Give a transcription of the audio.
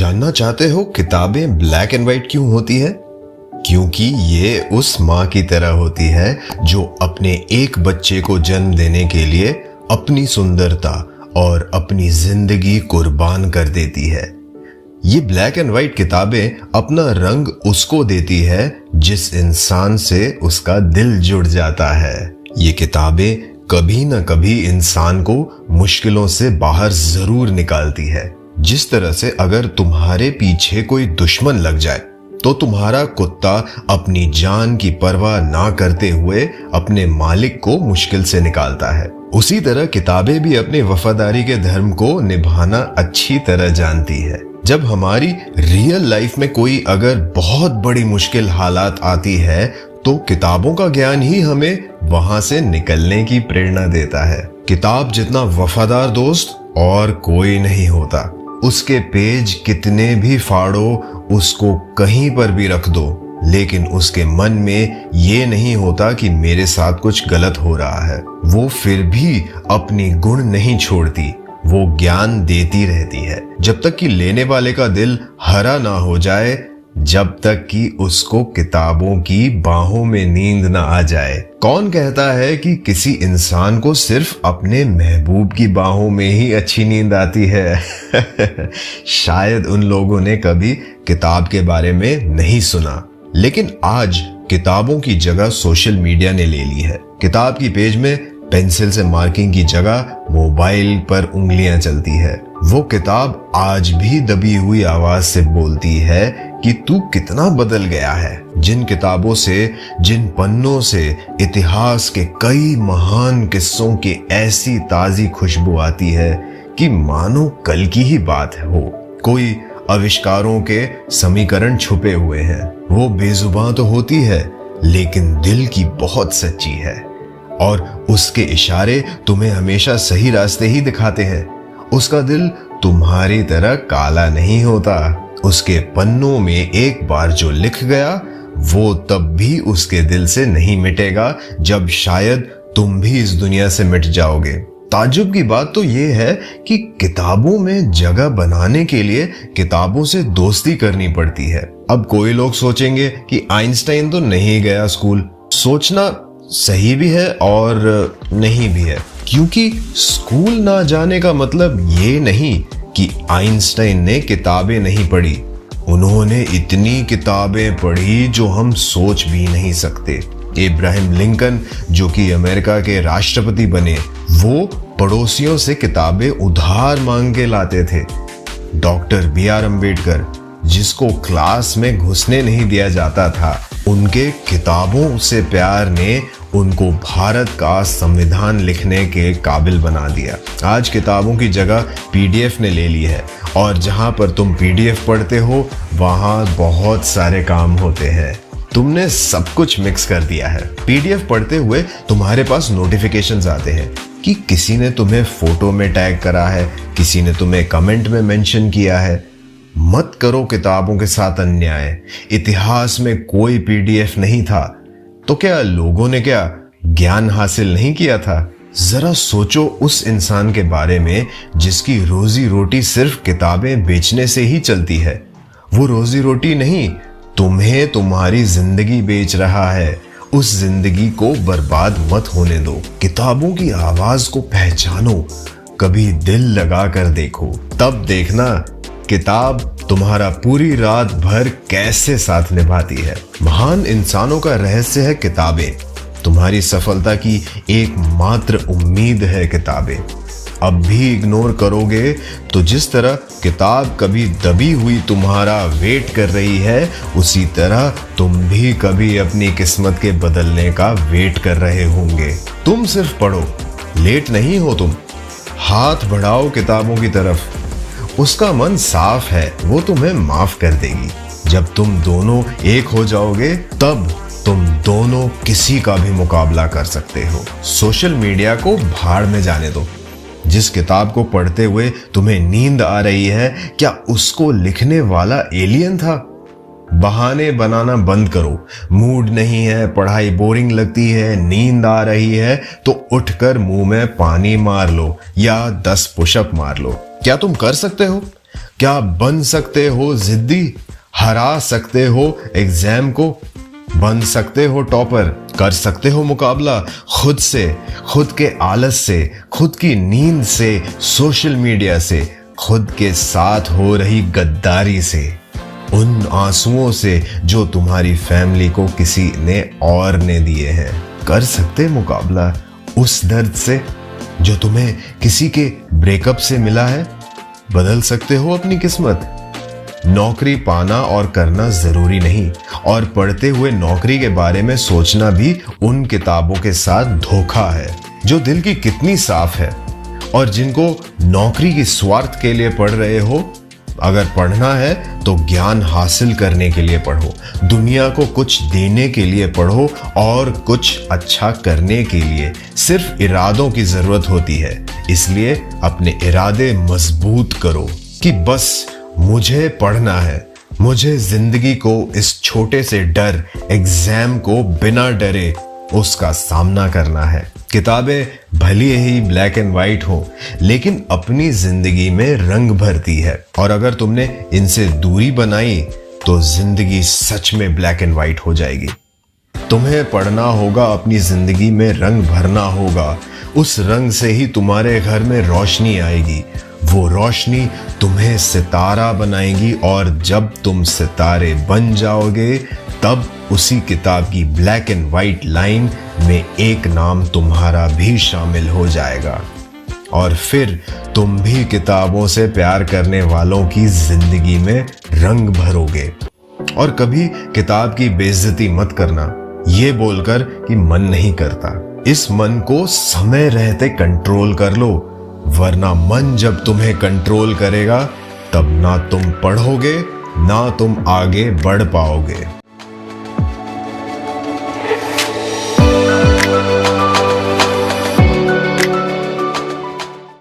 जानना चाहते हो किताबें ब्लैक एंड व्हाइट क्यों होती है? क्योंकि ये उस माँ की तरह होती है जो अपने एक बच्चे को जन्म देने के लिए अपनी सुंदरता और अपनी जिंदगी कुर्बान कर देती है। ये ब्लैक एंड व्हाइट किताबें अपना रंग उसको देती है जिस इंसान से उसका दिल जुड़ जाता है। ये किताबें कभी न कभी इंसान को मुश्किलों से बाहर जरूर निकालती है। जिस तरह से अगर तुम्हारे पीछे कोई दुश्मन लग जाए तो तुम्हारा कुत्ता अपनी जान की परवाह ना करते हुए अपने मालिक को मुश्किल से निकालता है, उसी तरह किताबें भी अपनी वफादारी के धर्म को निभाना अच्छी तरह जानती है। जब हमारी रियल लाइफ में कोई अगर बहुत बड़ी मुश्किल हालात आती है तो किताबों का ज्ञान ही हमें वहां से निकलने की प्रेरणा देता है। किताब जितना वफादार दोस्त और कोई नहीं होता। उसके पेज कितने भी फाड़ो, उसको कहीं पर भी रख दो, लेकिन उसके मन में ये नहीं होता कि मेरे साथ कुछ गलत हो रहा है। वो फिर भी अपनी गुण नहीं छोड़ती, वो ज्ञान देती रहती है जब तक कि लेने वाले का दिल हरा ना हो जाए, जब तक कि उसको किताबों की बाहों में नींद ना आ जाए। कौन कहता है कि किसी इंसान को सिर्फ अपने महबूब की बाहों में ही अच्छी नींद आती है? शायद उन लोगों ने कभी किताब के बारे में नहीं सुना, लेकिन आज किताबों की जगह सोशल मीडिया ने ले ली है। किताब की पेज में पेंसिल से मार्किंग की जगह मोबाइल पर उंगलियां चलती है। वो किताब आज भी दबी हुई आवाज से बोलती है कि तू कितना बदल गया है। जिन किताबों से, जिन पन्नों से इतिहास के कई महान किस्सों की ऐसी ताजी खुशबू आती है कि मानो कल की ही बात हो। कोई आविष्कारों के समीकरण छुपे हुए हैं। वो बेजुबान तो होती है लेकिन दिल की बहुत सच्ची है, और उसके इशारे तुम्हें हमेशा सही रास्ते ही दिखाते हैं। उसका दिल तुम्हारी तरह काला नहीं होता। उसके पन्नों में एक बार जो लिख गया वो तब भी उसके दिल से नहीं मिटेगा जब शायद तुम भी इस दुनिया से मिट जाओगे। ताज्जुब की बात तो ये है कि किताबों में जगह बनाने के लिए किताबों से दोस्ती करनी पड़ती है। अब कोई लोग सोचेंगे कि आइंस्टाइन तो नहीं गया स्कूल। सोचना सही भी है और नहीं भी है, क्योंकि स्कूल ना जाने का मतलब ये नहीं कि आइंस्टाइन ने किताबें नहीं पढ़ी। उन्होंने इतनी किताबें पढ़ी जो हम सोच भी नहीं सकते। इब्राहिम लिंकन जो कि अमेरिका के राष्ट्रपति बने, वो पड़ोसियों से किताबें उधार मांग के लाते थे। Doctor B.R. अम्बेडकर जिसको क्लास में घुसने नहीं दिया जाता था, उनके किताबों से प्यार ने उनको भारत का संविधान लिखने के काबिल बना दिया। आज किताबों की जगह PDF ने ले ली है, और जहां पर तुम PDF पढ़ते हो वहां बहुत सारे काम होते हैं। तुमने सब कुछ मिक्स कर दिया है। PDF पढ़ते हुए तुम्हारे पास नोटिफिकेशंस आते हैं कि किसी ने तुम्हें फोटो में टैग करा है, किसी ने तुम्हें कमेंट में मेंशन किया है। मत करो किताबों के साथ अन्याय। इतिहास में कोई PDF नहीं था तो क्या लोगों ने क्या ज्ञान हासिल नहीं किया था? जरा सोचो उस इंसान के बारे में जिसकी रोजी रोटी सिर्फ किताबें बेचने से ही चलती है। वो रोजी रोटी नहीं, तुम्हें तुम्हारी जिंदगी बेच रहा है। उस जिंदगी को बर्बाद मत होने दो। किताबों की आवाज को पहचानो, कभी दिल लगा कर देखो, तब देखना किताब तुम्हारा पूरी रात भर कैसे साथ निभाती है। महान इंसानों का रहस्य है किताबें। तुम्हारी सफलता की एकमात्र उम्मीद है किताबें। अब भी इग्नोर करोगे तो जिस तरह किताब कभी दबी हुई तुम्हारा वेट कर रही है, उसी तरह तुम भी कभी अपनी किस्मत के बदलने का वेट कर रहे होंगे। तुम सिर्फ पढ़ो, लेट नहीं हो तुम। हाथ बढ़ाओ किताबों की तरफ। उसका मन साफ है, वो तुम्हें माफ कर देगी। जब तुम दोनों एक हो जाओगे तब तुम दोनों किसी का भी मुकाबला कर सकते हो। सोशल मीडिया को भाड़ में जाने दो। जिस किताब को पढ़ते हुए तुम्हें नींद आ रही है, क्या उसको लिखने वाला एलियन था? बहाने बनाना बंद करो। मूड नहीं है, पढ़ाई बोरिंग लगती है, नींद आ रही है तो उठकर मुंह में पानी मार लो या 10 पुशअप मार लो। क्या तुम कर सकते हो? क्या बन सकते हो जिद्दी? हरा सकते हो एग्जाम को? बन सकते हो टॉपर? कर सकते हो मुकाबला खुद से, खुद के आलस से, खुद की नींद से, सोशल मीडिया से, खुद के साथ हो रही गद्दारी से, उन आंसुओं से जो तुम्हारी फैमिली को किसी ने और ने दिए हैं? कर सकते मुकाबला उस दर्द से जो तुम्हें किसी के ब्रेकअप से मिला है? बदल सकते हो अपनी किस्मत? नौकरी पाना और करना जरूरी नहीं, और पढ़ते हुए नौकरी के बारे में सोचना भी उन किताबों के साथ धोखा है जो दिल की कितनी साफ है। और जिनको नौकरी की स्वार्थ के लिए पढ़ रहे हो, अगर पढ़ना है तो ज्ञान हासिल करने के लिए पढ़ो, दुनिया को कुछ देने के लिए पढ़ो और कुछ अच्छा करने के लिए। सिर्फ इरादों की जरूरत होती है, इसलिए अपने इरादे मजबूत करो कि बस मुझे पढ़ना है, मुझे जिंदगी को इस छोटे से डर एग्जाम को बिना डरे उसका सामना करना है। किताबें भली ही ब्लैक एंड वाइट हो, लेकिन अपनी जिंदगी में रंग भरती है, और अगर तुमने इनसे दूरी बनाई तो जिंदगी सच में ब्लैक एंड वाइट हो जाएगी। तुम्हें पढ़ना होगा, अपनी जिंदगी में रंग भरना होगा, उस रंग से ही तुम्हारे घर में रोशनी आएगी। वो रोशनी तुम्हें सितारा बनाएगी, और जब तुम सितारे बन जाओगे तब उसी किताब की ब्लैक एंड वाइट लाइन में एक नाम तुम्हारा भी शामिल हो जाएगा, और फिर तुम भी किताबों से प्यार करने वालों की जिंदगी में रंग भरोगे। और कभी किताब की बेइज्जती मत करना ये बोलकर कि मन नहीं करता। इस मन को समय रहते कंट्रोल कर लो, वरना मन जब तुम्हें कंट्रोल करेगा तब ना तुम पढ़ोगे ना तुम आगे बढ़ पाओगे।